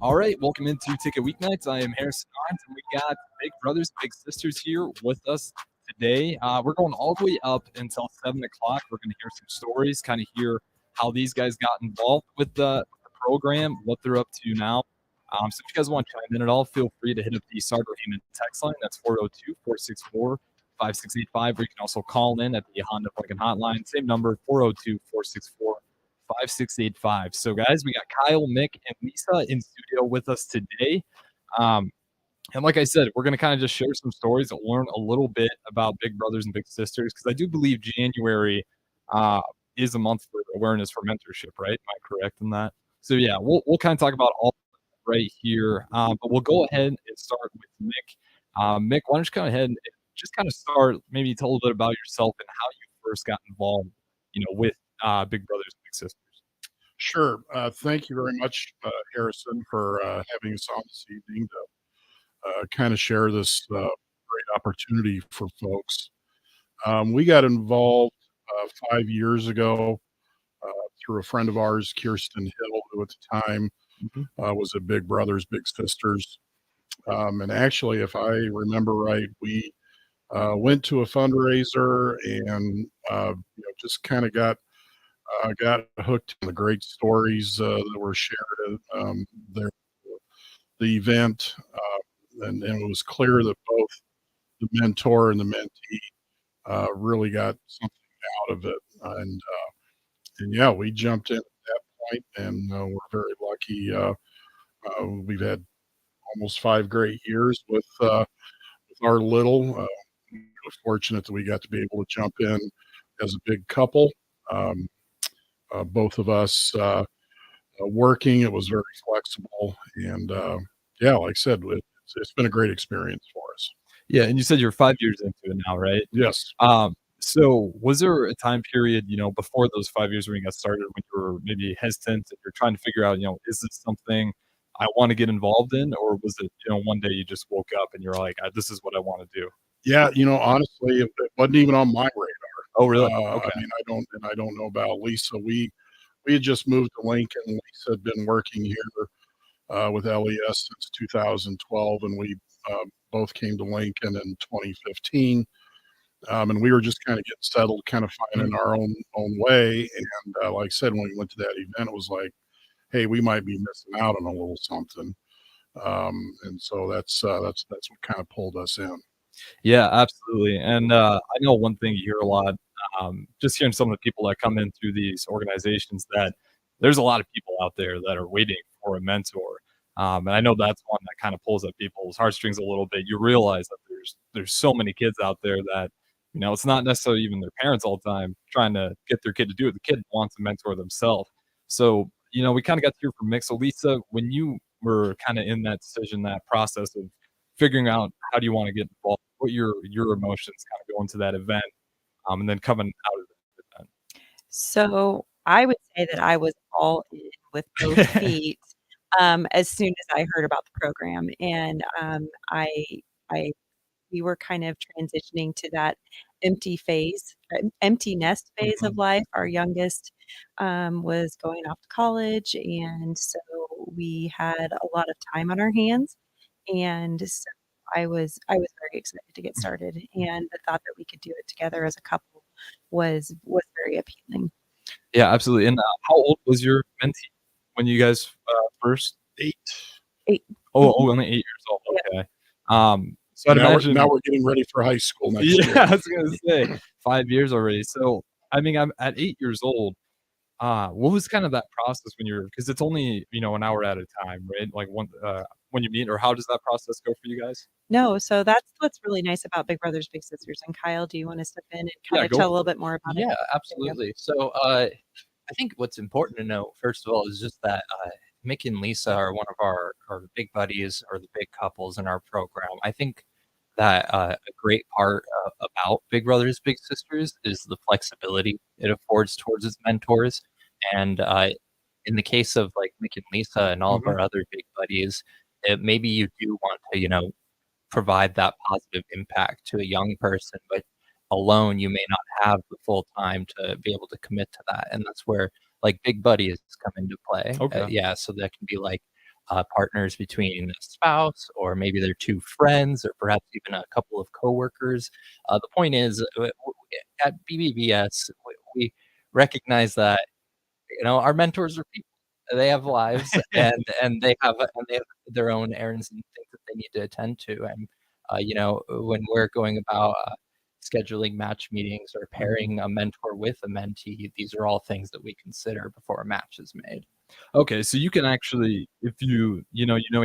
All right, welcome into Ticket Weeknights. I am Harrison Hines, and we got Big Brothers, Big Sisters here with us today. We're going all the way up until 7 o'clock. We're going to hear some stories, kind of hear how these guys got involved with the program, what they're up to now. So if you guys want to chime in at all, feel free to hit up the Sartor Hamann text line. That's 402-464-5685. Or you can also call in at the Honda Lincoln hotline. Same number, 402-464-5685. So, guys, we got Kyle, Mick, and Lisa in studio with us today. And like I said, we're going to kind of just share some stories and learn a little bit about Big Brothers and Big Sisters, because I do believe January is a month for awareness for mentorship, right? Am I correct in that? So, yeah, we'll kind of talk about all right here. But we'll go ahead and start with Mick. Mick, why don't you go ahead and just kind of start, maybe tell a little bit about yourself and how you first got involved, with Big Brothers and Big Sisters. Sure. Thank you very much, Harrison, for having us on this evening to kind of share this great opportunity for folks. We got involved 5 years ago through a friend of ours, Kirsten Hill, who at the time was at Big Brothers Big Sisters. And actually, if I remember right, we went to a fundraiser and just kind of got hooked on the great stories that were shared at the event, and it was clear that both the mentor and the mentee really got something out of it, and yeah, we jumped in at that point, and we're very lucky. We've had almost 5 great years with our little. We're fortunate that we got to be able to jump in as a big couple. Both of us working. It was very flexible, and yeah, like I said, it's been a great experience for us. Yeah, and you said you're 5 years into it now, right? Yes. So was there a time period, before those 5 years when you got started, when you were maybe hesitant and you're trying to figure out, is this something I want to get involved in? Or was it, one day you just woke up and you're like, this is what I want to do? Yeah, honestly, it wasn't even on my radar. Oh, really? I Okay. mean, I don't know about Lisa. We had just moved to Lincoln. Lisa had been working here with LES since 2012, and we both came to Lincoln in 2015. And we were just kind of getting settled, kind of finding our own way. And like I said, when we went to that event, it was like, hey, we might be missing out on a little something. And so that's what kind of pulled us in. Yeah, absolutely. And I know one thing you hear a lot, just hearing some of the people that come in through these organizations, that there's a lot of people out there that are waiting for a mentor. And I know that's one that kind of pulls at people's heartstrings a little bit. You realize that there's so many kids out there that, it's not necessarily even their parents all the time trying to get their kid to do it. The kid wants a mentor themselves. So, we kind of got to hear from Mick. So, Lisa, when you were kind of in that decision, that process of figuring out how do you want to get involved, what your emotions kind of go into that event, and then coming out of the event. So I would say that I was all in with both feet as soon as I heard about the program, and I we were kind of transitioning to that empty nest phase of life. Our youngest was going off to college, and so we had a lot of time on our hands, and so I was very excited to get started, and the thought that we could do it together as a couple was very appealing. Yeah, absolutely. And how old was your mentee when you guys first? 8. 8. Oh, only 8 years old. Yeah. Okay. So I'd imagine now we're getting ready for high school next yeah, year. I was gonna say 5 years already. So I mean, I'm at 8 years old. What was kind of that process when you're, because it's only an hour at a time, right? Like when you meet, or how does that process go for you guys? No, so that's what's really nice about Big Brothers Big Sisters. And Kyle, do you want to step in and kind of go tell a for little it. bit more about it? Yeah, absolutely. So I think what's important to know, first of all, is just that Mick and Lisa are one of our big buddies, or the big couples in our program. I think that a great part about Big Brothers Big Sisters is the flexibility it affords towards its mentors. And in the case of like Mick and Lisa and all of our other big buddies, maybe you do want to, provide that positive impact to a young person, but alone you may not have the full time to be able to commit to that. And that's where like big buddies come into play. Okay. Yeah, so that can be like partners between a spouse, or maybe they're two friends, or perhaps even a couple of coworkers. The point is, at BBBS, we recognize that our mentors are people. They have lives, and they have their own errands and things that they need to attend to. And when we're going about scheduling match meetings or pairing a mentor with a mentee, these are all things that we consider before a match is made. Okay, so you can actually, if you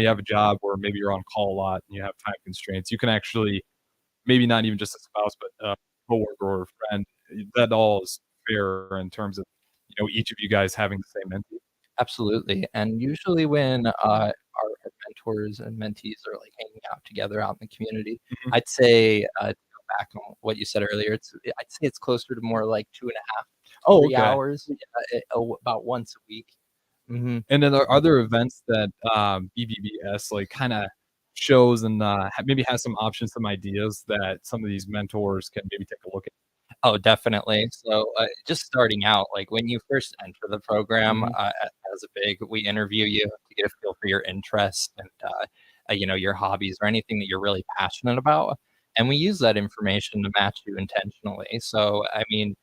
have a job where maybe you're on call a lot and you have time constraints, you can actually maybe not even just a spouse, but a coworker or a friend. That all is fair in terms of each of you guys having the same mentee. Absolutely. And usually when our mentors and mentees are like hanging out together out in the community, Mhm. I'd say to go back on what you said earlier, I'd say it's closer to more like 2.5, Oh, 3 okay. hours, about once a week. Hmm. And then are there events that BBBS like kind of shows and maybe has some options, some ideas that some of these mentors can maybe take a look at? Oh, definitely. So, just starting out, like when you first enter the program, Mhm. as a big, we interview you to get a feel for your interests and, your hobbies or anything that you're really passionate about. And we use that information to match you intentionally. So, I mean,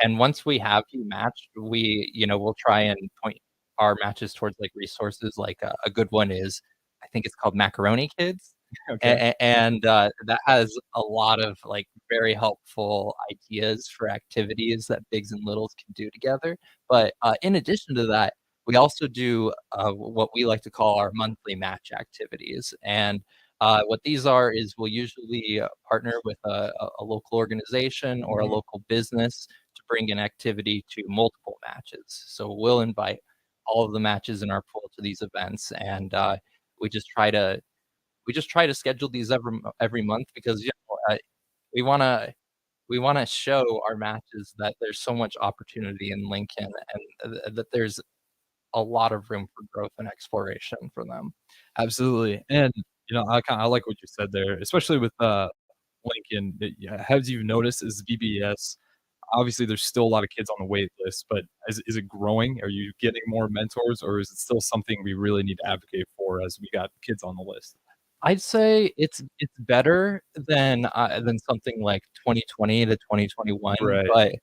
and once we have you matched, we'll try and point our matches towards like resources. Like a good one is, I think it's called Macaroni Kids. Okay. And that has a lot of like very helpful ideas for activities that bigs and littles can do together. But in addition to that, we also do what we like to call our monthly match activities. And what these are is we'll usually partner with a local organization or a Mhm. local business to bring an activity to multiple matches. So we'll invite all of the matches in our pool to these events, and we just try to schedule these every month because we want to show our matches that there's so much opportunity in Lincoln, and that there's a lot of room for growth and exploration for them. Absolutely. And I like what you said there, especially with Lincoln. Yeah, as you've noticed, is BBS. Obviously, there's still a lot of kids on the wait list, but is it growing? Are you getting more mentors, or is it still something we really need to advocate for as we got kids on the list? I'd say it's better than something like 2020 to 2021, Right. but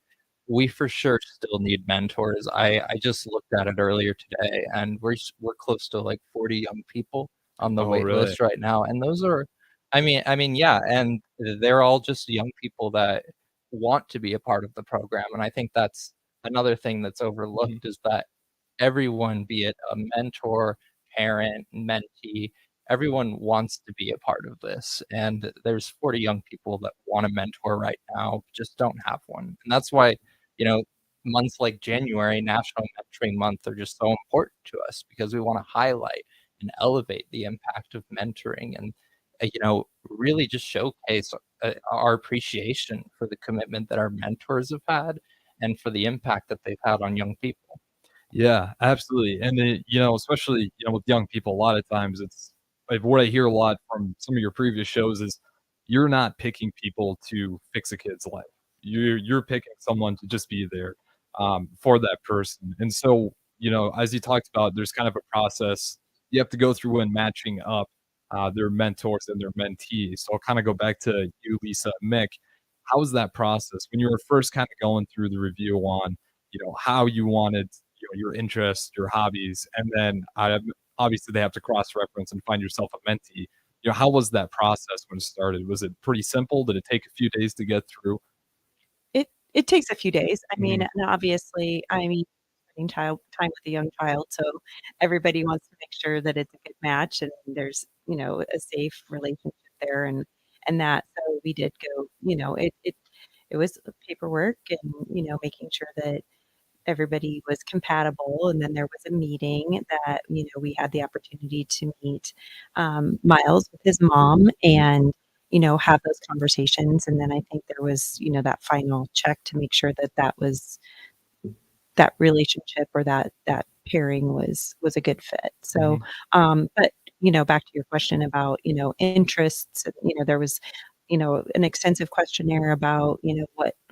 we for sure still need mentors. I just looked at it earlier today, and we're close to like 40 young people on the Oh, wait really? list right now, and those are, I mean, yeah, and they're all just young people that want to be a part of the program, and I think that's another thing that's Mhm. overlooked is that everyone, be it a mentor, parent, mentee, everyone wants to be a part of this. And there's 40 young people that want a mentor right now, just don't have one. And that's why, you know, months like January, National Mentoring Month, are just so important to us because we want to highlight and elevate the impact of mentoring and, really just showcase our appreciation for the commitment that our mentors have had and for the impact that they've had on young people. Yeah, absolutely. And then, especially, with young people, a lot of times it's like what I hear a lot from some of your previous shows is you're not picking people to fix a kid's life. You're picking someone to just be there for that person. And so, as you talked about, there's kind of a process you have to go through when matching up their mentors and their mentees. So I'll kind of go back to you, Lisa, Mick. How was that process when you were first kind of going through the review on, how you wanted your interests, your hobbies, and then obviously they have to cross-reference and find yourself a mentee. How was that process when it started? Was it pretty simple? Did it take a few days to get through? It takes a few days. I mean, Mhm. and obviously, spending child time with a young child, so everybody wants to make sure that it's a good match and there's, a safe relationship there and that. So we did go, it was paperwork and, making sure that everybody was compatible, and then there was a meeting that, we had the opportunity to meet, Miles with his mom and, have those conversations, and then I think there was, that final check to make sure that that relationship or that pairing was a good fit. So, Mhm. but, back to your question about, interests, there was, an extensive questionnaire about,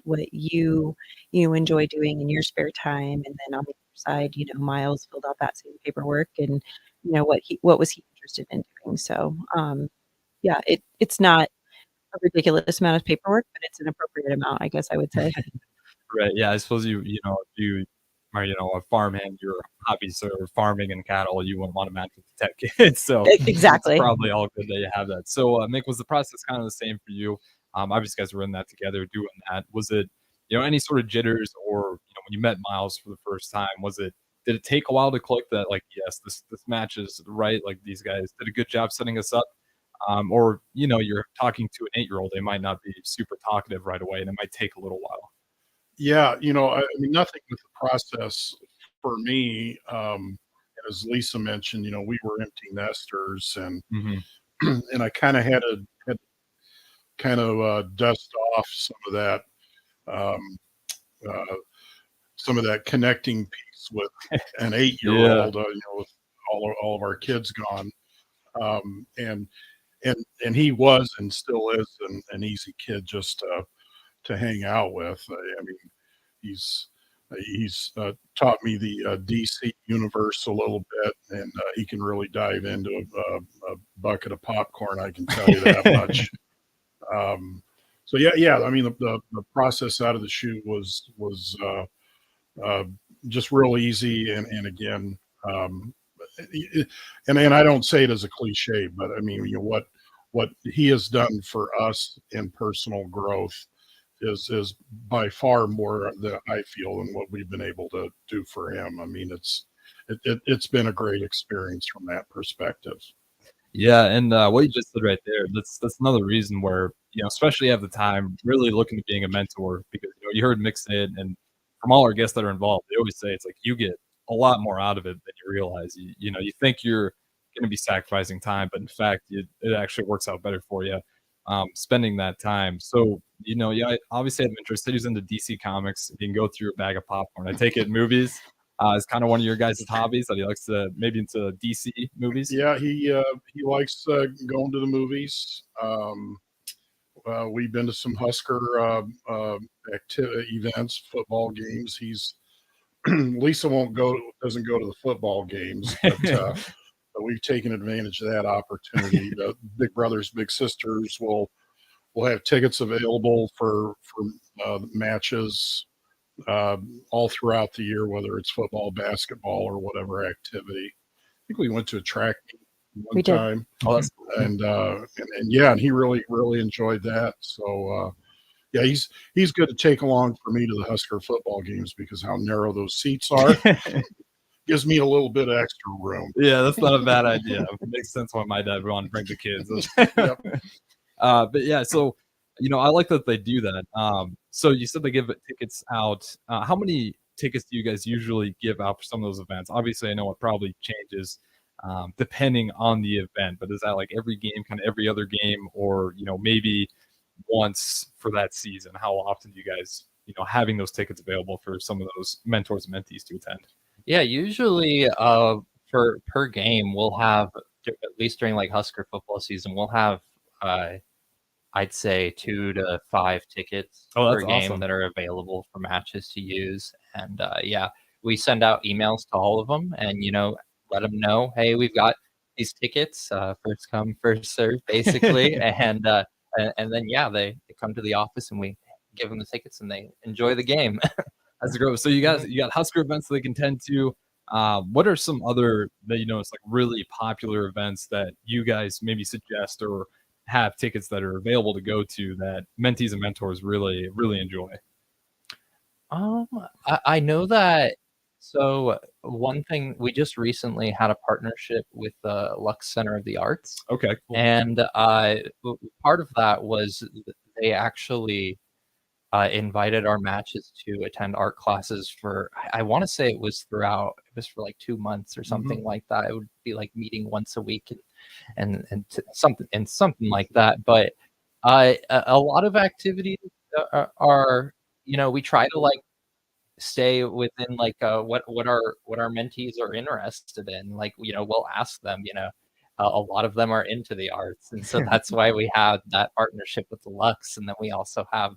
what you enjoy doing in your spare time, and then on the side, Miles filled out that same paperwork, and what was he interested in doing. So yeah, it's not a ridiculous amount of paperwork, but it's an appropriate amount, I guess I would say. Right. Yeah. I suppose if you are, a farmhand, your hobbies are farming and cattle, you wouldn't want to match with the tech kids. So it's Exactly. probably all good that you have that. So, Mick, was the process kind of the same for you? Obviously, you guys were in that together, doing that. Was it, any sort of jitters, or when you met Miles for the first time, did it take a while to click that, like, yes, this match is right? Like, these guys did a good job setting us up. Or you're talking to an 8-year-old, they might not be super talkative right away, and it might take a little while. Yeah, I mean, nothing with the process for me. As Lisa mentioned, we were empty nesters, and Hmm. and I kind of had kind of dust off um, uh, some of that connecting piece with an 8-year-old. With all of our kids gone, and he was and still is an easy kid just to hang out with. I mean, he's he's taught me the DC universe a little bit, and he can really dive into a bucket of popcorn. I can tell you that much. Um, so yeah. I mean, the process out of the chute was uh, just real easy, and again, and I don't say it as a cliche, but I mean, what he has done for us in personal growth is by far more that I feel than what we've been able to do for him. I mean, it's been a great experience from that perspective. Yeah, and what you just said right there, that's another reason where, especially at the time, really looking at being a mentor, because you heard Mick say it, and from all our guests that are involved, they always say it's like you get a lot more out of it than you realize. You think you're going to be sacrificing time, but in fact, it actually works out better for you, spending that time. So, yeah, I obviously had interest. He's into DC Comics. You can go through a bag of popcorn. I take it movies is kind of one of your guys' hobbies, that he likes to maybe into DC movies. Yeah, he likes going to the movies. We've been to some Husker events, football games. Lisa doesn't go to the football games, but we've taken advantage of that opportunity. The Big Brothers Big Sisters will have tickets available for matches all throughout the year, whether it's football, basketball, or whatever activity. I think we went to a track meet one We did. time, Oh, that's cool. and yeah, and he really enjoyed that. So yeah, he's good to take along for me to the Husker football games, because how narrow those seats are gives me a little bit of extra room. Yeah, that's not a bad idea. It makes sense why my dad would want to bring the kids. Yep. But yeah, so I like that they do that. So you said they give tickets out. How many tickets do you guys usually give out for some of those events? Obviously, I know it probably changes depending on the event, but is that like every game, kind of every other game, or maybe once for that season? How often do you guys having those tickets available for some of those mentors and mentees to attend? Yeah, usually for per game we'll have, at least during like Husker football season, we'll have I'd say 2 to 5 tickets Oh, per that's game awesome. that are available for matches to use. And yeah, we send out emails to all of them, and let them know, hey, we've got these tickets, first come first serve, basically. And then yeah, they come to the office and we give them the tickets and they enjoy the game. That's great. So you got Husker events that they can tend to. What are some other that it's like really popular events that you guys maybe suggest or have tickets that are available to go to that mentees and mentors really enjoy? Um, I know that. So one thing, we just recently had a partnership with the Lux Center of the Arts, Okay, cool. and part of that was they actually invited our matches to attend art classes for, I want to say it was for like 2 months or something like that. It would be like meeting once a week something like that. But a lot of activities are, we try to like stay within like what our mentees are interested in. Like, we'll ask them, a lot of them are into the arts, and so that's why we have that partnership with the Lux, and then we also have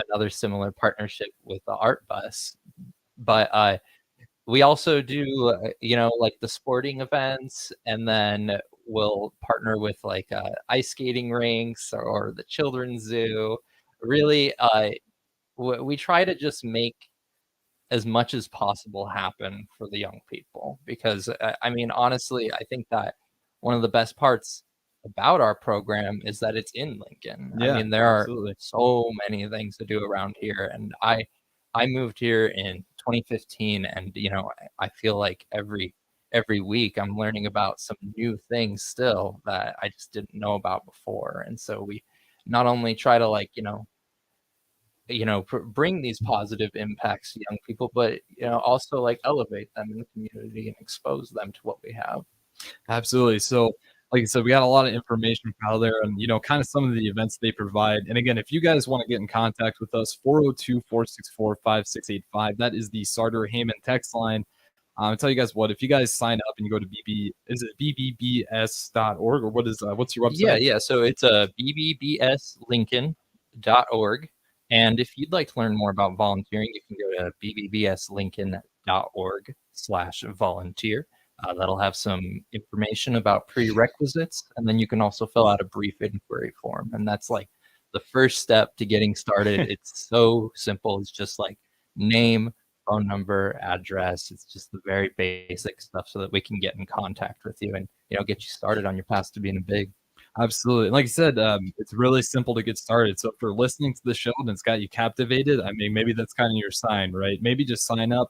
another similar partnership with the Art Bus. But we also do, like the sporting events, and then we'll partner with like ice skating rinks or the children's zoo. Really, we try to just make as much as possible happen for the young people because I mean, honestly, I think that one of the best parts about our program is that it's in Lincoln. I Yeah, mean, there are absolutely. so many things to do around here, and I moved here in 2015, and I feel like every week I'm learning about some new things still that I just didn't know about before. And so we not only try to like bring these positive impacts to young people, but also like elevate them in the community and expose them to what we have. Absolutely. So, like I said, we got a lot of information out there and, kind of some of the events they provide. And again, if you guys want to get in contact with us, 402-464-5685. That is the Sartor Heyman text line. I'll tell you guys what, if you guys sign up and you go to is it bbbs.org or what's your website? Yeah. So it's bbbslincoln.org. And if you'd like to learn more about volunteering, you can go to bbbslincoln.org/volunteer. That'll have some information about prerequisites, and then you can also fill out a brief inquiry form. And that's like the first step to getting started. It's so simple. It's just like name, phone number, address. It's just the very basic stuff so that we can get in contact with you and get you started on your path to being a big. Absolutely. Like I said, it's really simple to get started. So if you're listening to the show and it's got you captivated, I mean, maybe that's kind of your sign, right? Maybe just sign up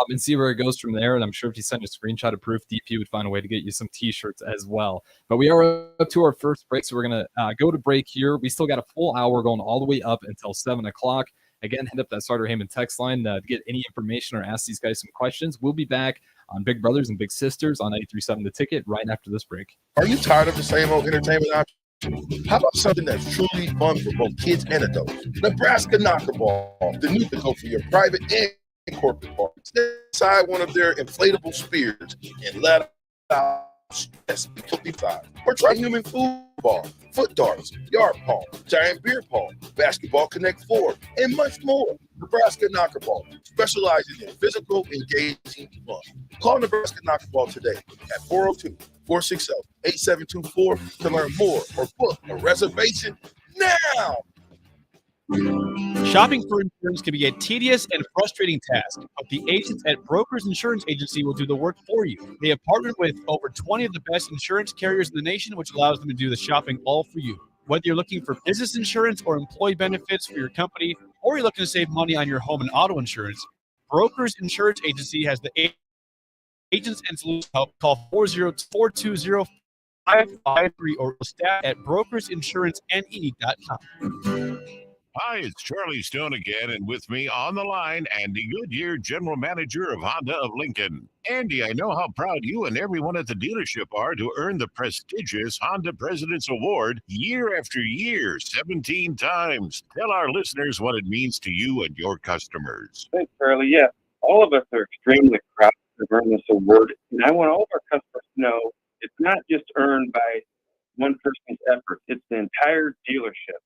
and see where it goes from there. And I'm sure if you send a screenshot of proof, DP would find a way to get you some t-shirts as well. But we are up to our first break, so we're going to go to break here. We still got a full hour going all the way up until 7 o'clock. Again, hit up that Sartor Heyman text line to get any information or ask these guys some questions. We'll be back on Big Brothers and Big Sisters on 93.7 The Ticket right after this break. Are you tired of the same old entertainment option? How about something that's truly fun for both kids and adults? Nebraska Knockerball, the new to go for your private and corporate parties. Inside one of their inflatable spears and let out stress 55. Or try human food ball, foot darts, yard pong, giant beer pong, basketball connect 4, and much more. Nebraska Knockerball, specializing in physical, engaging fun. Call Nebraska Knockerball today at 402-460-8724 to learn more or book a reservation now. Shopping for insurance can be a tedious and frustrating task, but the agents at Brokers Insurance Agency will do the work for you. They have partnered with over 20 of the best insurance carriers in the nation, which allows them to do the shopping all for you. Whether you're looking for business insurance or employee benefits for your company, or you're looking to save money on your home and auto insurance, Brokers Insurance Agency has the agents and solutions help. Call 402-420-5553 or staff at brokersinsurancene.com. Hi, it's Charlie Stone again, and with me on the line, Andy Goodyear, General Manager of Honda of Lincoln. Andy, I know how proud you and everyone at the dealership are to earn the prestigious Honda President's Award year after year, 17 times. Tell our listeners what it means to you and your customers. Thanks, Charlie. Yeah, all of us are extremely proud to earn this award, and I want all of our customers to know it's not just earned by one person's effort. It's the entire dealership.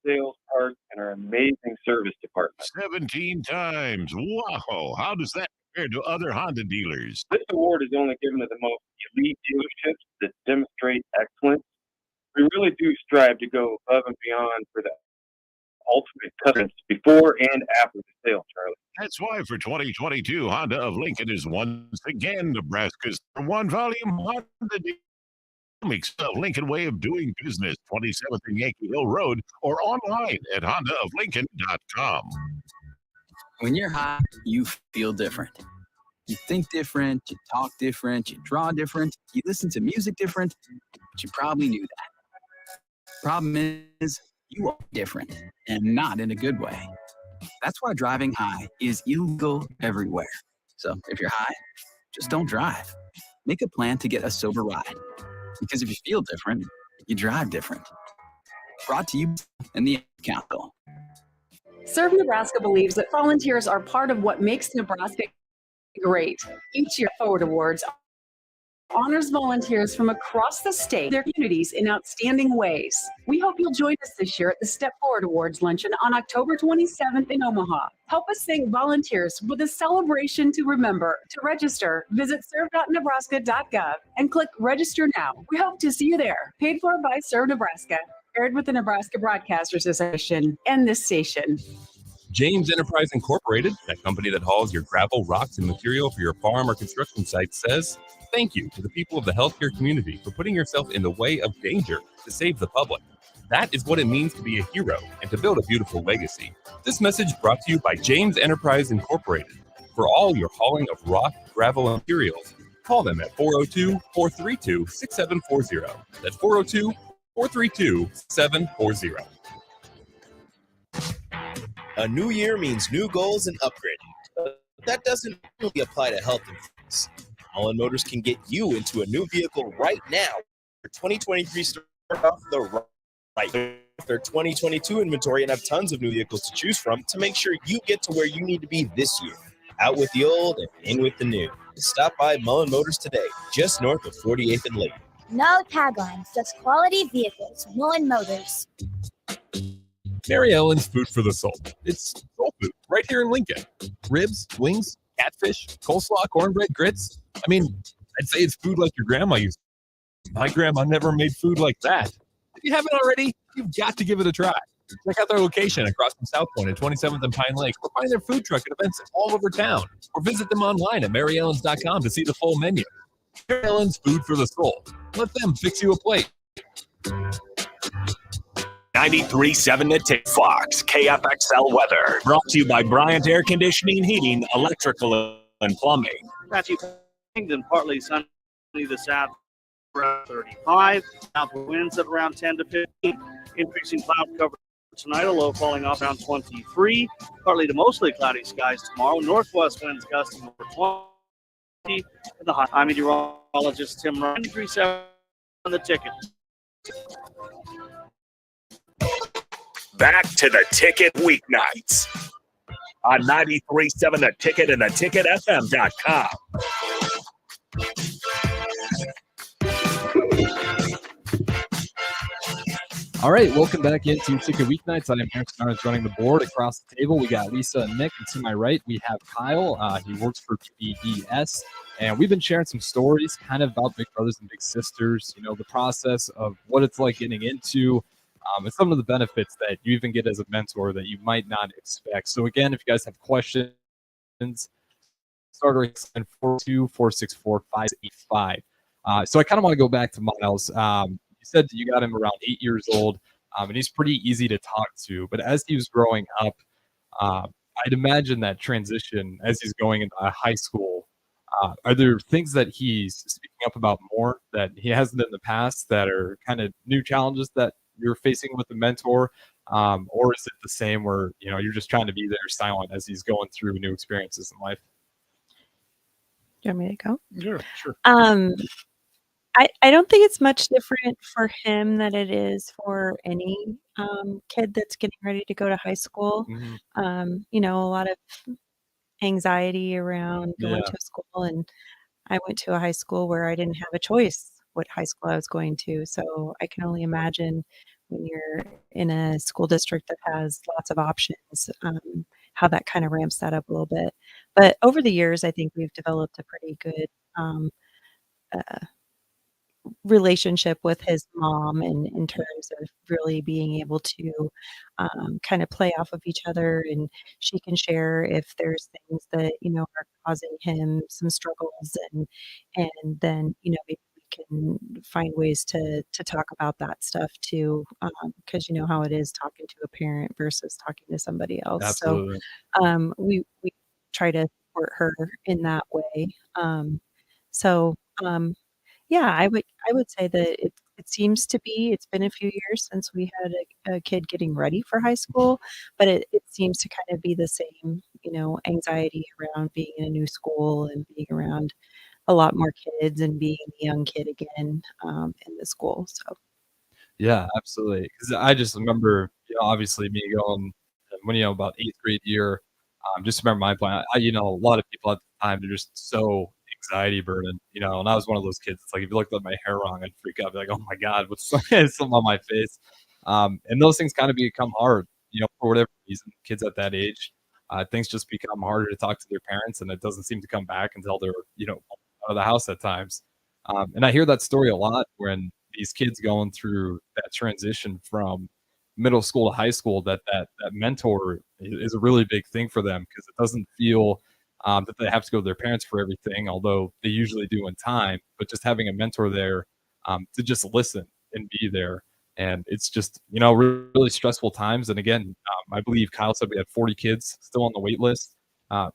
Sales, parts, and our amazing service department. 17 times. Wow. How does that compare to other Honda dealers? This award is only given to the most elite dealerships that demonstrate excellence. We really do strive to go above and beyond for the ultimate customers before and after the sale, Charlie. That's why for 2022, Honda of Lincoln is once again Nebraska's #1 volume Honda dealer. Makes the Lincoln way of doing business, 27th and Yankee Hill Road, or online at hondaoflincoln.com. When you're high, you feel different. You think different, you talk different, you draw different, you listen to music different, but you probably knew that. Problem is, you are different, and not in a good way. That's why driving high is illegal everywhere. So if you're high, just don't drive. Make a plan to get a sober ride. Because if you feel different, you drive different. Brought to you in the Council. Serve Nebraska believes that volunteers are part of what makes Nebraska great. Each year, Forward Awards honors volunteers from across the state, their communities in outstanding ways. We hope you'll join us this year at the Step Forward Awards Luncheon on October 27th in Omaha. Help us thank volunteers with a celebration to remember. To register, visit serve.nebraska.gov and click Register Now. We hope to see you there. Paid for by Serve Nebraska. Aired with the Nebraska Broadcasters Association and this station. James Enterprise Incorporated, that company that hauls your gravel, rocks, and material for your farm or construction site, says thank you to the people of the healthcare community for putting yourself in the way of danger to save the public. That is what it means to be a hero and to build a beautiful legacy. This message brought to you by James Enterprise Incorporated. For all your hauling of rock, gravel, and materials, call them at 402-432-6740. That's 402-432-6740. A new year means new goals and upgrading. But that doesn't only apply to health and fitness. Mullen Motors can get you into a new vehicle right now. For 2023 start off the right. Their 2022 inventory and have tons of new vehicles to choose from to make sure you get to where you need to be this year. Out with the old and in with the new. Stop by Mullen Motors today, just north of 48th and Lake. No taglines, just quality vehicles. Mullen Motors. Mary Ellen's Food for the Soul. It's soul food right here in Lincoln. Ribs, wings, catfish, coleslaw, cornbread, grits. I mean, I'd say it's food like your grandma used. My grandma never made food like that. If you haven't already, you've got to give it a try. Check out their location across from South Point at 27th and Pine Lake, or find their food truck at events all over town, or visit them online at maryellens.com to see the full menu. Mary Ellen's Food for the Soul. Let them fix you a plate. 93.7 The Tick Fox, KFXL weather. Brought to you by Bryant Air Conditioning, Heating, Electrical, and Plumbing. Got you Kingdom, partly sunny this afternoon, around 35. South winds at around 10 to 15. Increasing cloud cover tonight, a low falling off around 23. Partly to mostly cloudy skies tomorrow. Northwest winds gusting over 20. The high. I'm meteorologist Tim Ryan. 93.7 on The Ticket. Back to The Ticket weeknights on 93.7 The Ticket and theticketfm.com. All right, welcome back into Ticket Weeknights. I am Eric Starnes running the board. Across the table, we got Lisa and Nick, and to my right, we have Kyle. He works for PBS, and we've been sharing some stories kind of about Big Brothers and Big Sisters, you know, the process of what it's like getting into, and some of the benefits that you even get as a mentor that you might not expect. So again, if you guys have questions, start at 4246455. So I kind of want to go back to Miles. You said that you got him around 8 years old, and he's pretty easy to talk to. But as he was growing up, I'd imagine that transition as he's going into high school, are there things that he's speaking up about more that he hasn't in the past that are kind of new challenges that you're facing with the mentor? Or is it the same where, you know, you're just trying to be there silent as he's going through new experiences in life? Do you want me to go? Yeah, sure. I don't think it's much different for him than it is for any kid that's getting ready to go to high school. You know, a lot of anxiety around going to a school, and I went to a high school where I didn't have a choice what high school I was going to. So I can only imagine when you're in a school district that has lots of options, how that kind of ramps that up a little bit. But over the years, I think we've developed a pretty good relationship with his mom, and in terms of really being able to kind of play off of each other, and she can share if there's things that, you know, are causing him some struggles, and then, you know, maybe we can find ways to talk about that stuff too, because you know how it is talking to a parent versus talking to somebody else. Absolutely. So we try to support her in that way. Yeah, I would say that it seems to be, it's been a few years since we had a kid getting ready for high school, but it seems to kind of be the same, you know, anxiety around being in a new school and being around a lot more kids and being a young kid again in the school. So Yeah, absolutely. Because I just remember, you know, obviously me going when, you know, about 8th grade year, just remember my plan. You know, a lot of people at the time, they're just so anxiety burden, you know, and I was one of those kids. It's like if you looked at my hair wrong, I'd freak out, be like, "Oh my god, what's something on my face?" And those things kind of become hard, you know, for whatever reason. Kids at that age, things just become harder to talk to their parents, and it doesn't seem to come back until they're, you know, out of the house at times. And I hear that story a lot when these kids going through that transition from middle school to high school, that mentor is a really big thing for them because it doesn't feel that they have to go to their parents for everything, although they usually do in time. But just having a mentor there to just listen and be there, and it's just, you know, really stressful times. And again, I believe Kyle said we had 40 kids still on the wait list.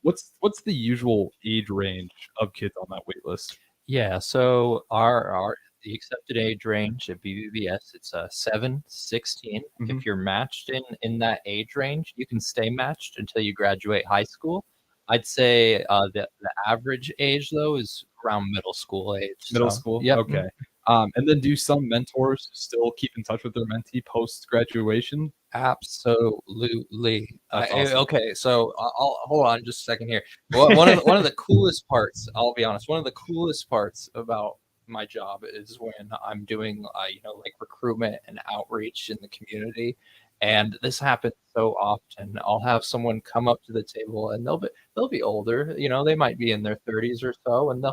What's the usual age range of kids on that wait list? Yeah, so our the accepted age range at BBBS, it's 7 to 16. Mhm. If you're matched in that age range, you can stay matched until you graduate high school. I'd say the average age though is around middle school age. Middle So, school? yep. Okay. And then do some mentors still keep in touch with their mentee post graduation? Absolutely. That's awesome. Okay, so I'll hold on just a second here. One of the coolest parts, I'll be honest, one of the coolest parts about my job is when I'm doing, you know, like recruitment and outreach in the community. And this happens so often. I'll have someone come up to the table and they'll be older, you know, they might be in their 30s or so, and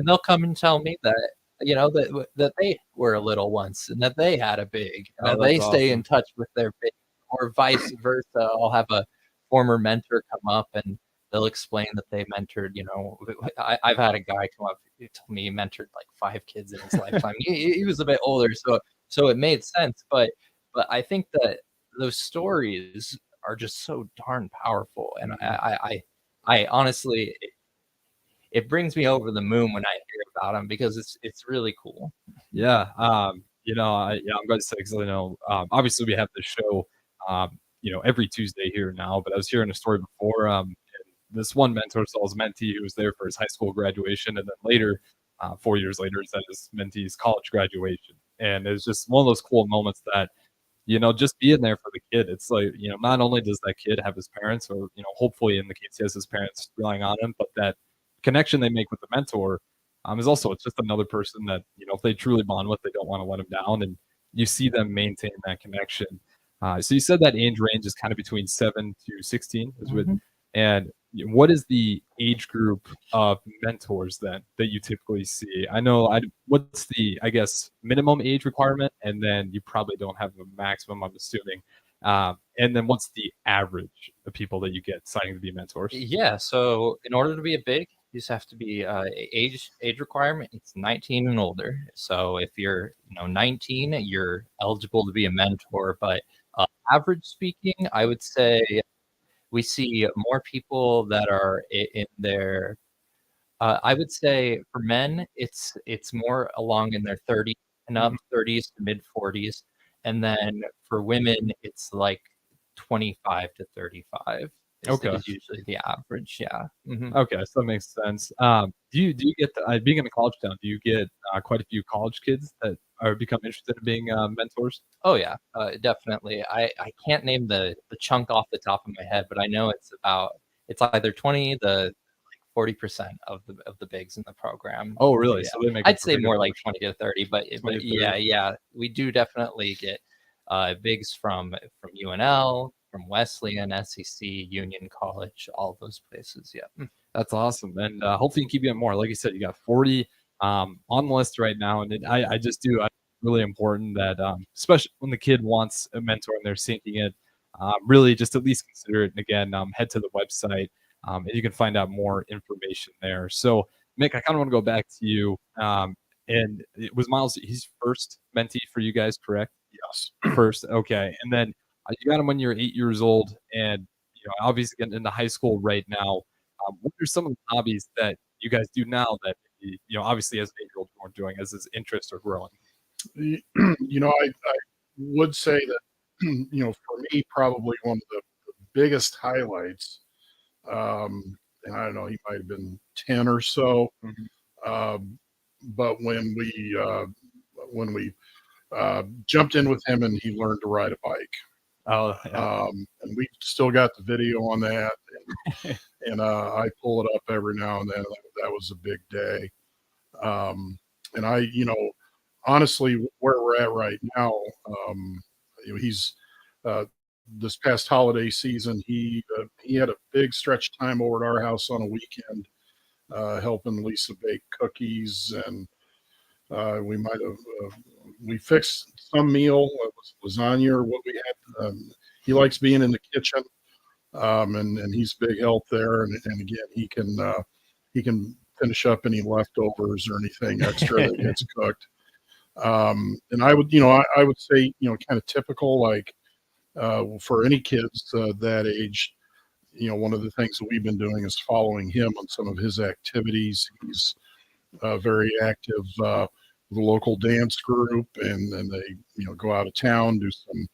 they'll come and tell me that, you know, that they were a little once and that they had a big, Oh, they that's stay in awesome. touch with their big, or vice versa. I'll have a former mentor come up and they'll explain that they mentored, you know, I've had a guy come up who told me he mentored like 5 kids in his lifetime. He was a bit older, so it made sense. But I think that those stories are just so darn powerful, and I honestly, it brings me over the moon when I hear about them because it's really cool. Yeah, you know, I'm glad to say because I know, obviously we have the show, you know, every Tuesday here now. But I was hearing a story before. And this one mentor saw his mentee who was there for his high school graduation, and then later, 4 years later, is at his mentee's college graduation, and it's just one of those cool moments that, you know, just being there for the kid. It's like, you know, not only does that kid have his parents, or, you know, hopefully in the case he has his parents relying on him, but that connection they make with the mentor is also, it's just another person that, you know, if they truly bond with, they don't want to let him down, and you see them maintain that connection. So you said that age range is kind of between 7 to 16 is what, Mhm. and what is the age group of mentors then that you typically see? I know what's the, I guess, minimum age requirement, and then you probably don't have a maximum, I'm assuming. And then what's the average of people that you get signing to be mentors? Yeah, so in order to be a big, you just have to be age requirement. It's 19 and older. So if you're, you know, 19, you're eligible to be a mentor. But average speaking, I would say we see more people that are in their. I would say for men, it's more along in their 30s and up, 30s to mid 40s, and then for women, it's like 25 to 35 Okay. is usually the average. Yeah. Mhm. Okay, so that makes sense. Do you get being in a college town? Do you get quite a few college kids that are become interested in being mentors? Oh yeah, definitely. I can't name the chunk off the top of my head, but I know it's either 20 to like 40% of the bigs in the program. Oh, really? Yeah, So they make up I'd a say bigger more like portion. 20 to 30, but 20 to yeah, 30. yeah, we do definitely get bigs from UNL, from Wesleyan, SEC, Union College, all those places. Yeah. That's awesome, and hopefully you keep getting more. Like you said, you got 40 on the list right now, and I just do. I really important that, especially when the kid wants a mentor and they're seeking it, really just at least consider it. And again, head to the website, and you can find out more information there. So, Mick, I kind of want to go back to you. And it was Miles, his first mentee for you guys, correct? Yes. First, okay, and then you got him when you're 8 years old, and you know, obviously getting into high school right now. What are some of the hobbies that you guys do now that, you know, obviously as an 8-year-old you weren't doing as his interests are growing? You know, I would say that, you know, for me, probably one of the biggest highlights, and I don't know, he might have been 10 or so, but when we jumped in with him and he learned to ride a bike. Oh, yeah. And we still got the video on that, and I pull it up every now and then. That was a big day. And honestly, where we're at right now, he's this past holiday season, he had a big stretch of time over at our house on a weekend, helping Lisa bake cookies, and we might have we fixed some meal. It was lasagna or what we had. He likes being in the kitchen, and he's big help there. And again, he can finish up any leftovers or anything extra that gets cooked. And I would say, kind of typical, like for any kids that age, one of the things that we've been doing is following him on some of his activities. He's very active with a local dance group, and they go out of town, do some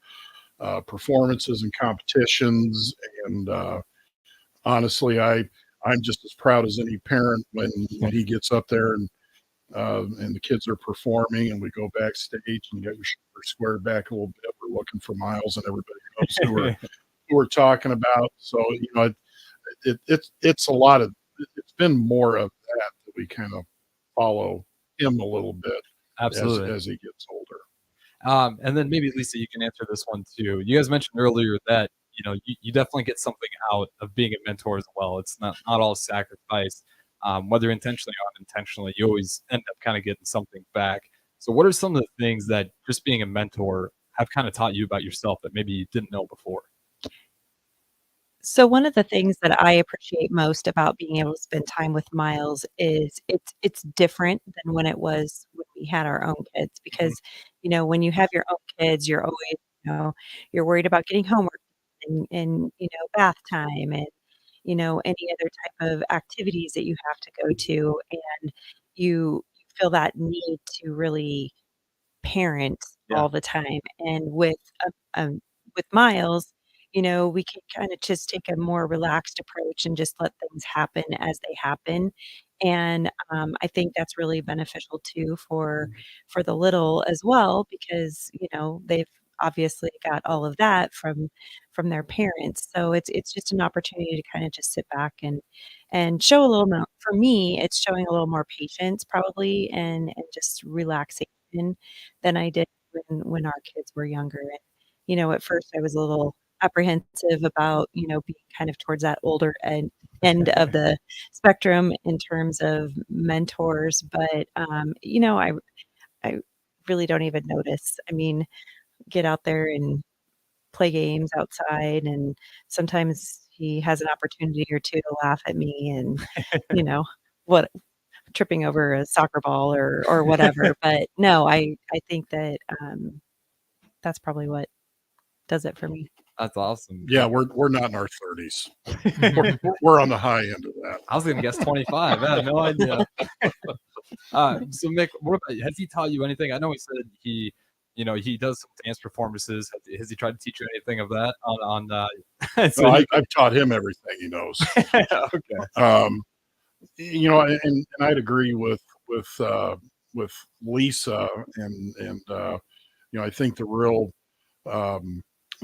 performances and competitions. And honestly, I'm just as proud as any parent when he gets up there and the kids are performing, and we go backstage and get your shoulders squared back a little bit. We're looking for Miles and everybody else who we're talking about. So it's a lot of, it's been more of that we kind of follow him a little bit Absolutely. as he gets older. And then maybe Lisa, you can answer this one too. You guys mentioned earlier that you definitely get something out of being a mentor as well. It's not all sacrifice, whether intentionally or unintentionally. You always end up kind of getting something back. So, what are some of the things that just being a mentor have kind of taught you about yourself that maybe you didn't know before? So one of the things that I appreciate most about being able to spend time with Miles is it's different than when it was when we had our own kids, because when you have your own kids, you're always you're worried about getting homework and bath time and any other type of activities that you have to go to, and you feel that need to really parent Yeah. all the time. And with Miles, we can kind of just take a more relaxed approach and just let things happen as they happen. And I think that's really beneficial too for the little as well, because they've obviously got all of that from their parents. So it's just an opportunity to kind of just sit back and show a little more. For me, it's showing a little more patience probably, and just relaxation than I did when our kids were younger. And at first I was a little apprehensive about being kind of towards that older end of the spectrum in terms of mentors, but I really don't even notice. I mean, get out there and play games outside, and sometimes he has an opportunity or two to laugh at me and what tripping over a soccer ball or whatever. But no, I think that that's probably what does it for me. That's awesome. Yeah, we're not in our 30s. We're on the high end of that. I was going to guess 25. I had no idea. So Mick, what about, has he taught you anything? I know he said he does some dance performances. Has he tried to teach you anything of that on so I've taught him everything he knows. Okay. And I'd agree with Lisa, and I think the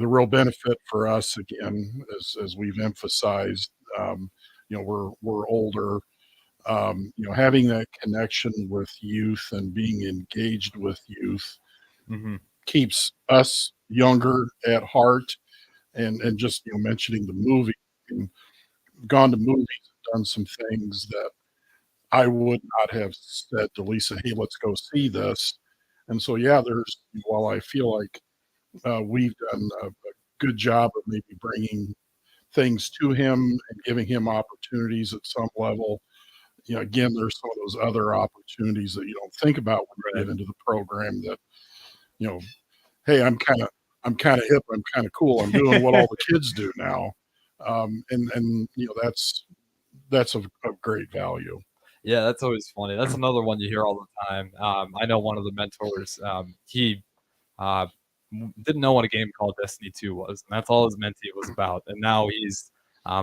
real benefit for us, again, as we've emphasized, we're older. Having that connection with youth and being engaged with youth keeps us younger at heart. And just mentioning the movie, gone to movies and done some things that I would not have said to Lisa, "Hey, let's go see this." And so, while I feel like we've done a good job of maybe bringing things to him and giving him opportunities at some level, again, there's some of those other opportunities that you don't think about when you get into the program that, hey, I'm kind of hip, I'm kind of cool, I'm doing what all the kids do now. And that's of great value. Yeah, that's always funny. That's another one you hear all the time. I know one of the mentors, he didn't know what a game called Destiny 2 was, and that's all his mentee was about. And now he's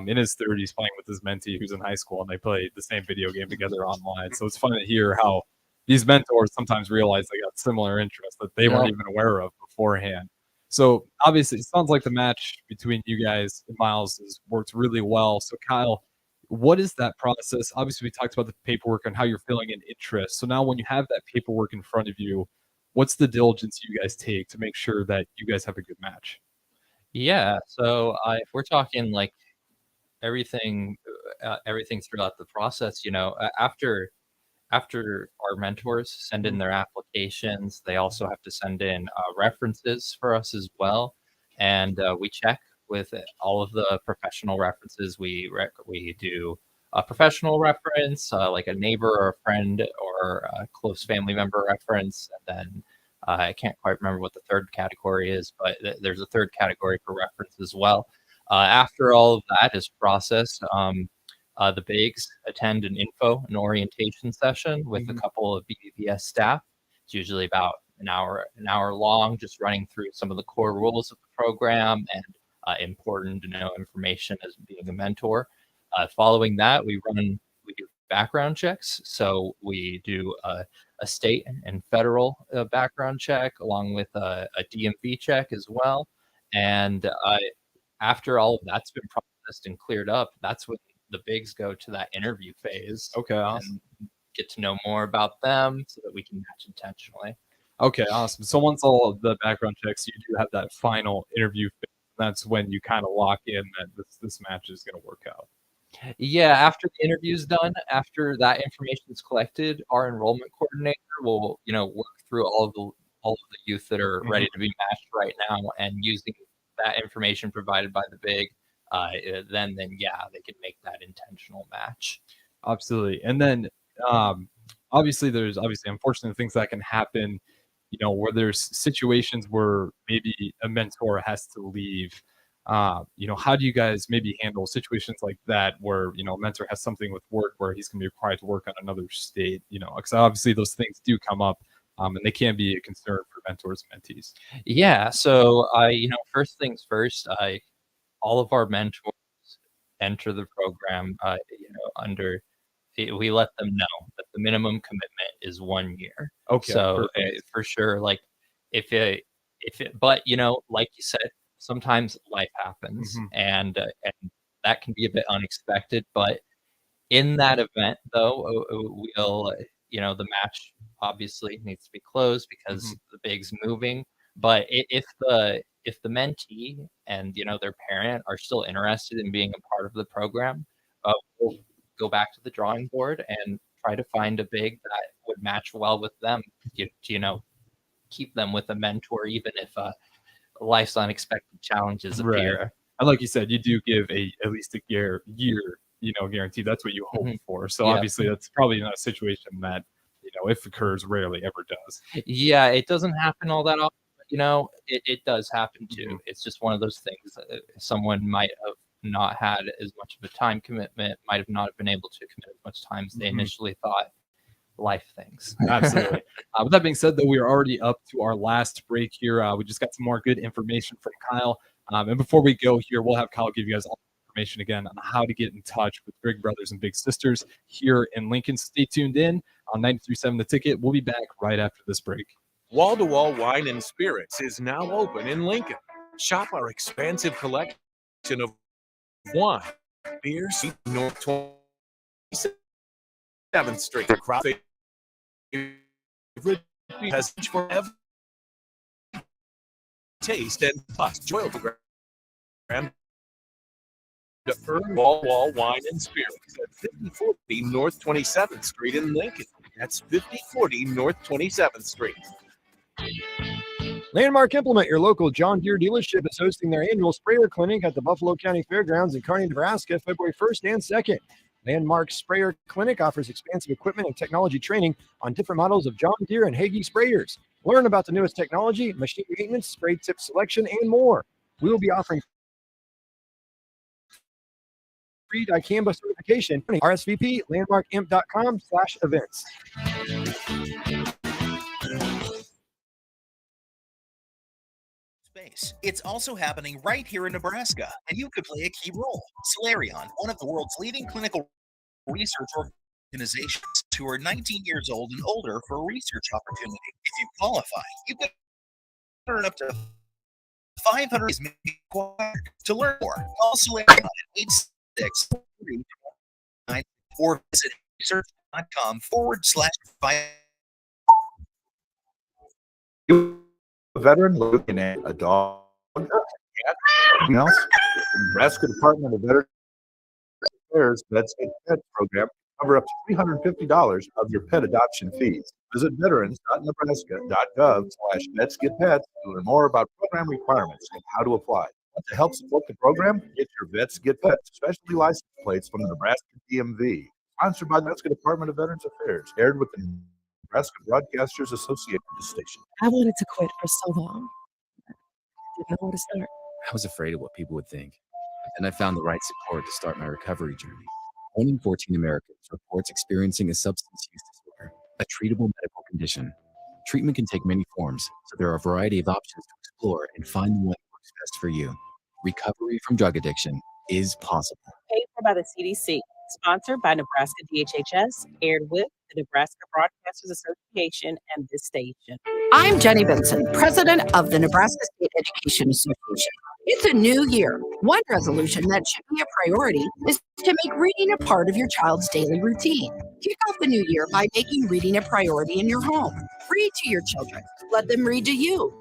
in his 30s playing with his mentee who's in high school, and they play the same video game together online. So it's funny to hear how these mentors sometimes realize they got similar interests that they weren't even aware of beforehand. So obviously, it sounds like the match between you guys and Miles has worked really well. So Kyle, what is that process? Obviously, we talked about the paperwork and how you're filling in interest. So now when you have that paperwork in front of you, what's the diligence you guys take to make sure that you guys have a good match? Yeah. So if we're talking like everything throughout the process, after our mentors send in their applications, they also have to send in references for us as well, and we check with all of the professional references. We do a professional reference, like a neighbor or a friend or a close family member reference, and then I can't quite remember what the third category is, but there's a third category for reference as well. After all of that is processed, the bigs attend an orientation session with a couple of BBVS staff. It's usually about an hour long, just running through some of the core rules of the program and important to know information as being a mentor. Following that, we do background checks. So we do a state and federal background check, along with a DMV check as well. And after all of that's been processed and cleared up, that's when the bigs go to that interview phase. Okay, awesome. And get to know more about them so that we can match intentionally. Okay, awesome. So once all of the background checks, you do have that final interview phase. That's when you kind of lock in that this match is going to work out. Yeah, after the interview's done, after that information is collected, our enrollment coordinator will, work through all of the youth that are ready to be matched right now, and using that information provided by the big, then yeah, they can make that intentional match. Absolutely. And then obviously there's unfortunate things that can happen, where there's situations where maybe a mentor has to leave. How do you guys maybe handle situations like that where, a mentor has something with work where he's going to be required to work on another state, because obviously those things do come up, and they can be a concern for mentors and mentees. Yeah. So first things first, all of our mentors enter the program, we let them know that the minimum commitment is 1 year. Okay. So for sure, like but like you said, sometimes life happens, and that can be a bit unexpected. But in that event, though, we'll, the match obviously needs to be closed because the big's moving. But if the mentee and their parent are still interested in being a part of the program, we'll go back to the drawing board and try to find a big that would match well with them. Keep them with a mentor, even if life's unexpected challenges appear. Right. And like you said, you do give at least a year, guarantee. That's what you hope for. So obviously that's probably not a situation that, if occurs, rarely ever does. Yeah, it doesn't happen all that often. It does happen too. It's just one of those things that someone might have not had as much of a time commitment, might have not been able to commit as much time as they initially thought. Life things. Absolutely. With that being said, though, we are already up to our last break here. We just got some more good information from Kyle. And before we go here, we'll have Kyle give you guys all the information again on how to get in touch with Big Brothers and Big Sisters here in Lincoln. Stay tuned in on 93.7 The Ticket. We'll be back right after this break. Wall to Wall Wine and Spirits is now open in Lincoln. Shop our expansive collection of wine, beers, North 27th Street. Has forever taste and plus joy program to earn Wall Wine and Spirits at 5040 North 27th Street in Lincoln. That's 5040 North 27th Street. Landmark Implement, your local John Deere dealership, is hosting their annual sprayer clinic at the Buffalo County Fairgrounds in Kearney, Nebraska, February 1st and 2nd. Landmark Sprayer Clinic offers expansive equipment and technology training on different models of John Deere and Hagie sprayers. Learn about the newest technology, machine maintenance, spray tip selection, and more. We will be offering free dicamba certification. RSVP, landmarkimp.com/events. It's also happening right here in Nebraska, and you could play a key role. Solarion, one of the world's leading clinical research organizations, who are 19 years old and older for a research opportunity. If you qualify, you could earn up to 500 required. To learn more, call Solarion at 86 or visit research.com/bio. You a veteran looking at a dog, a cat, something else? The Nebraska Department of Veterans Affairs Vets Get Pets program cover up to $350 of your pet adoption fees. Visit veterans.nebraska.gov/vetsgetpets to learn more about program requirements and how to apply. Want to help support the program? Get your Vets Get Pets specialty license plates from the Nebraska DMV. Sponsored by the Nebraska Department of Veterans Affairs. Aired with the Nebraska Broadcasters Association station. I wanted to quit for so long. Didn't know where to start. I was afraid of what people would think. And I found the right support to start my recovery journey. 1 in 14 Americans reports experiencing a substance use disorder, a treatable medical condition. Treatment can take many forms, so there are a variety of options to explore and find the one that works best for you. Recovery from drug addiction is possible. Paid for by the CDC, sponsored by Nebraska DHHS, aired with the Nebraska Broadcasters Association and this station. I'm Jenny Benson, president of the Nebraska State Education Association. It's a new year. One resolution that should be a priority is to make reading a part of your child's daily routine. Kick off the new year by making reading a priority in your home. Read to your children. Let them read to you.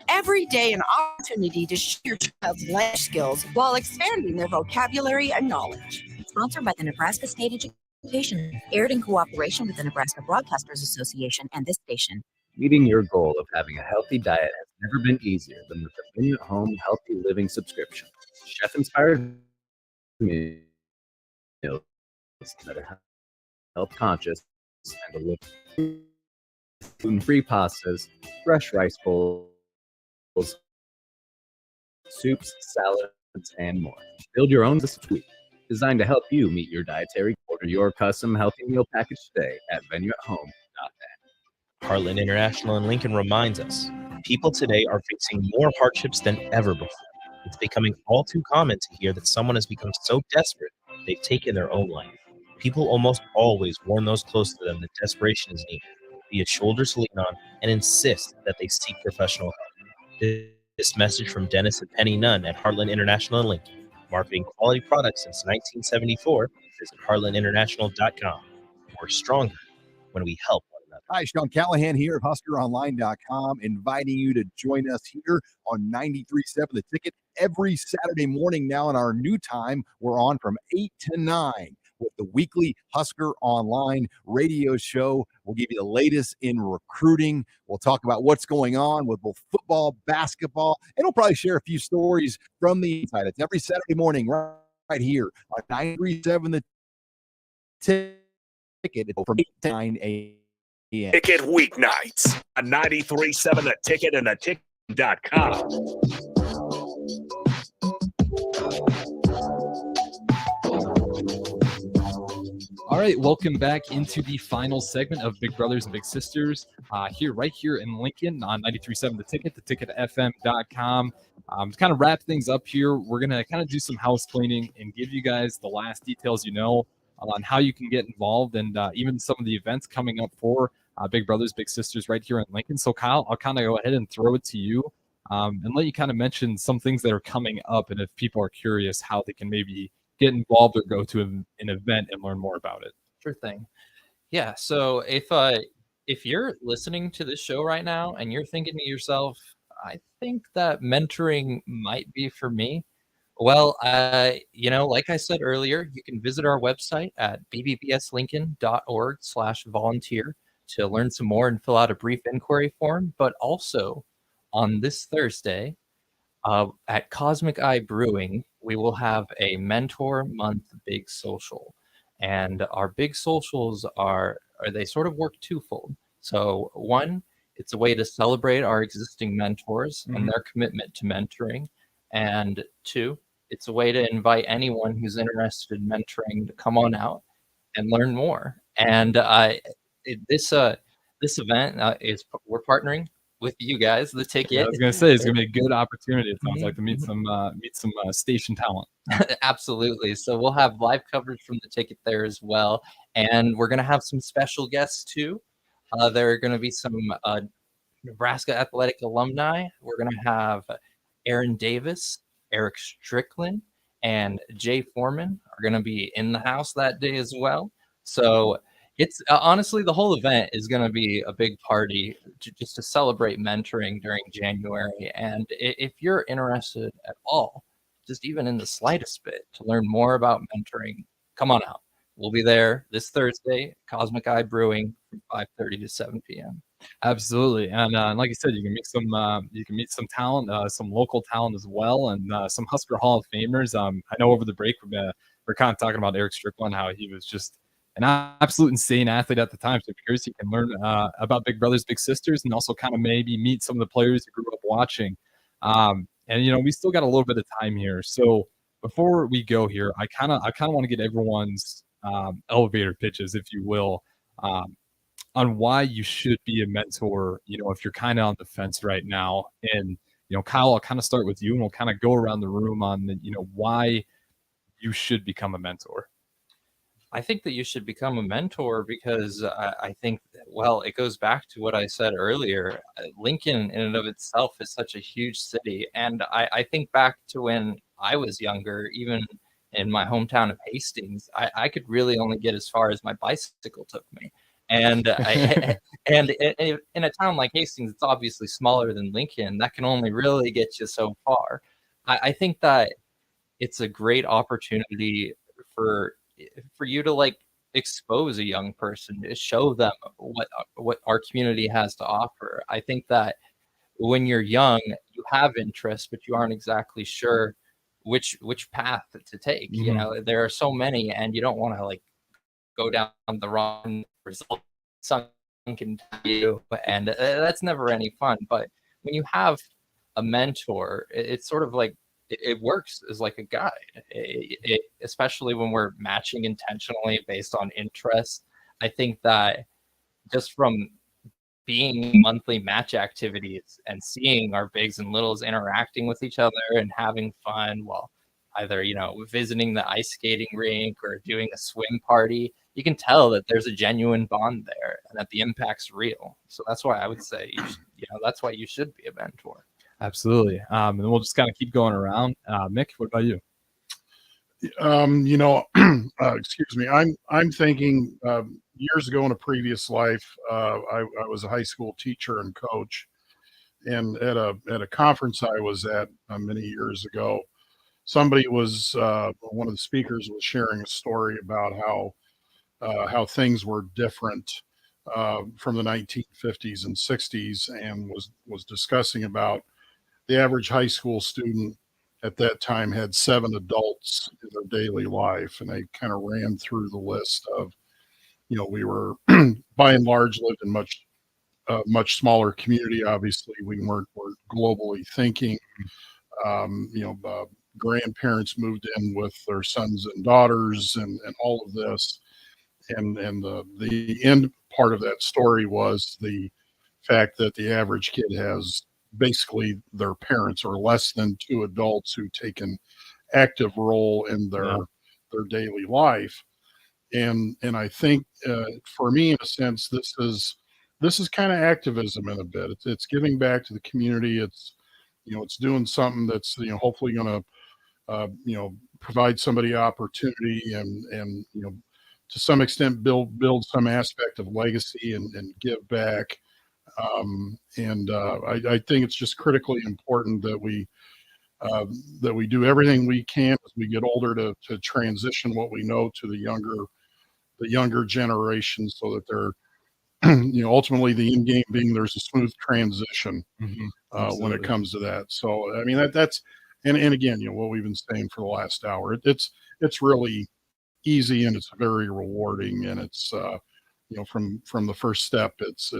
Every day an opportunity to share your child's language skills while expanding their vocabulary and knowledge. Sponsored by the Nebraska State Education, aired in cooperation with the Nebraska Broadcasters Association and this station. Meeting your goal of having a healthy diet has never been easier than with the Menu at Home Healthy Living subscription. Chef-inspired meals that are health conscious and deliver gluten-free pastas, fresh rice bowls, soups, salads, and more. Build your own this week, designed to help you meet your dietary. Order your custom healthy meal package today at venueathome.net. Heartland International in Lincoln reminds us, people today are facing more hardships than ever before. It's becoming all too common to hear that someone has become so desperate they've taken their own life. People almost always warn those close to them that desperation is needed, be a shoulder to lean on, and insist that they seek professional help. This message from Dennis and Penny Nunn at Heartland International in Lincoln. Marketing quality products since 1974. Visit heartlandinternational.com. We're stronger when we help one another. Hi, Sean Callahan here of HuskerOnline.com, inviting you to join us here on 93.7 The Ticket every Saturday morning now in our new time. We're on from 8 to 9 with the weekly Husker Online radio show. We'll give you the latest in recruiting. We'll talk about what's going on with both football, basketball, and we'll probably share a few stories from the inside. It's every Saturday morning right here on 93.7 The Ticket from 8 to 9 a.m. Ticket weeknights on 93.7 The Ticket and theticket.com. All right, welcome back into the final segment of Big Brothers and Big Sisters right here in Lincoln on 93.7 The Ticket, theticketfm.com. To kind of wrap things up here, we're going to kind of do some house cleaning and give you guys the last details on how you can get involved and even some of the events coming up for Big Brothers, Big Sisters right here in Lincoln. So, Kyle, I'll kind of go ahead and throw it to you and let you kind of mention some things that are coming up, and if people are curious how they can maybe get involved or go to an event and learn more about it. Sure thing. Yeah. So if you're listening to this show right now and you're thinking to yourself, I think that mentoring might be for me. Well, like I said earlier, you can visit our website at bbbslincoln.org/volunteer to learn some more and fill out a brief inquiry form. But also on this Thursday at Cosmic Eye Brewing, we will have a Mentor Month Big Social. And our big socials they sort of work twofold. So one, it's a way to celebrate our existing mentors and their commitment to mentoring. And two, it's a way to invite anyone who's interested in mentoring to come on out and learn more. And this event we're partnering with you guys, The Ticket. Yeah, I was going to say it's going to be a good opportunity. It sounds like to meet some station talent. Absolutely. So we'll have live coverage from The Ticket there as well, and we're going to have some special guests too. There are going to be some Nebraska athletic alumni. We're going to have Aaron Davis, Eric Strickland, and Jay Foreman are going to be in the house that day as well. So it's honestly, the whole event is going to be a big party just to celebrate mentoring during January. And if you're interested at all, just even in the slightest bit, to learn more about mentoring, come on out. We'll be there this Thursday, Cosmic Eye Brewing, from 5:30 to 7 p.m. Absolutely, and like I said, you can meet some talent, some local talent as well, and some Husker Hall of Famers. I know over the break we're kind of talking about Eric Strickland, how he was just an absolute insane athlete at the time. So if you're curious, you can learn about Big Brothers Big Sisters, and also kind of maybe meet some of the players you grew up watching. And we still got a little bit of time here, so before we go here, I kind of want to get everyone's elevator pitches, if you will, on why you should be a mentor, if you're kind of on the fence right now. And, Kyle, I'll kind of start with you, and we'll kind of go around the room on why you should become a mentor. I think that you should become a mentor because I think, well, it goes back to what I said earlier. Lincoln in and of itself is such a huge city. And I think back to when I was younger, even in my hometown of Hastings, I could really only get as far as my bicycle took me. And and in a town like Hastings, it's obviously smaller than Lincoln. That can only really get you so far. I think that it's a great opportunity for you to like expose a young person, to show them what our community has to offer. I think that when you're young, you have interests, but you aren't exactly sure which path to take. Mhm. There are so many, and you don't want to like go down the wrong result. Someone can tell you, and that's never any fun. But when you have a mentor, it's sort of like it works as like a guide, especially when we're matching intentionally based on interests. I think that just from being monthly match activities and seeing our bigs and littles interacting with each other and having fun while either, visiting the ice skating rink or doing a swim party, you can tell that there's a genuine bond there and that the impact's real. So that's why I would say, that's why you should be a mentor. Absolutely. And we'll just kind of keep going around. Mick, what about you? Excuse me. I'm thinking years ago in a previous life, I was a high school teacher and coach, and at a conference I was at many years ago, somebody was one of the speakers was sharing a story about how things were different from the 1950s and 60s, and was discussing about the average high school student at that time had 7 adults in their daily life, and they kind of ran through the list of, we were by and large lived in much smaller community. Obviously, we weren't globally thinking. Grandparents moved in with their sons and daughters, and all of this, and the end part of that story was the fact that the average kid has basically their parents or less than 2 adults who take an active role in their daily life. And I think for me, in a sense, this is kind of activism in a bit. It's giving back to the community. It's doing something that's hopefully going to provide somebody opportunity, and to some extent build some aspect of legacy and give back. I think it's just critically important that we do everything we can as we get older to transition what we know to the younger generation, so that they're ultimately the end game being there's a smooth transition when it comes to that. So I mean that's and again, what we've been saying for the last hour, it's really easy, and it's very rewarding, and it's from the first step, it's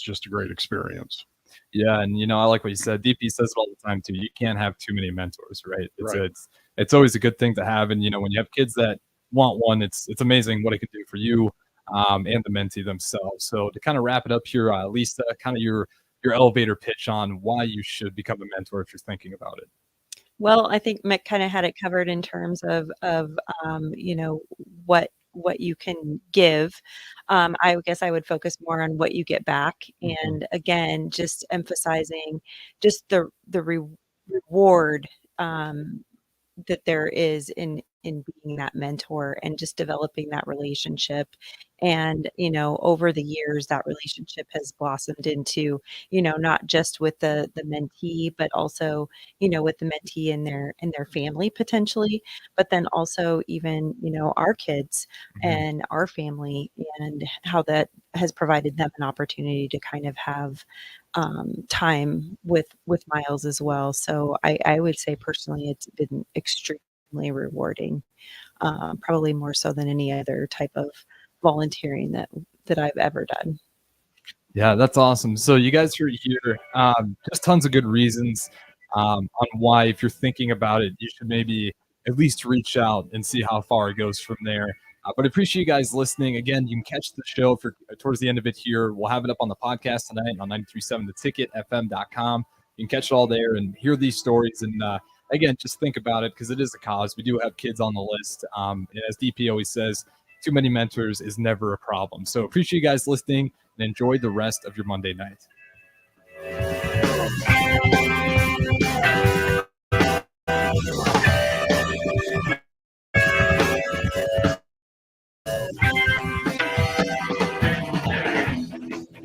just a great experience. Yeah, and I like what you said. DP says it all the time too. You can't have too many mentors, right? Right. It's always a good thing to have. And when you have kids that want one, it's amazing what it can do for you and the mentee themselves. So to kind of wrap it up here, Lisa, kind of your elevator pitch on why you should become a mentor if you're thinking about it. Well, I think Mick kind of had it covered in terms of what you can give. I guess I would focus more on what you get back, and again, just emphasizing just the reward that there is in being that mentor and just developing that relationship. And, over the years, that relationship has blossomed into, not just with the mentee, but also, with the mentee and their family potentially, but then also even, our kids and our family, and how that has provided them an opportunity to kind of have time with Miles as well. So I would say personally, it's been extremely rewarding, probably more so than any other type of volunteering that I've ever done. Yeah, that's awesome. So you guys heard here, just tons of good reasons on why, if you're thinking about it, you should maybe at least reach out and see how far it goes from there. But I appreciate you guys listening. Again, you can catch the show for towards the end of it here. We'll have it up on the podcast tonight on 93.7 The Ticket, FM.com. You can catch it all there and hear these stories. And again, just think about it, because it is a cause. We do have kids on the list. And as DP always says, too many mentors is never a problem. So appreciate you guys listening, and enjoy the rest of your Monday night.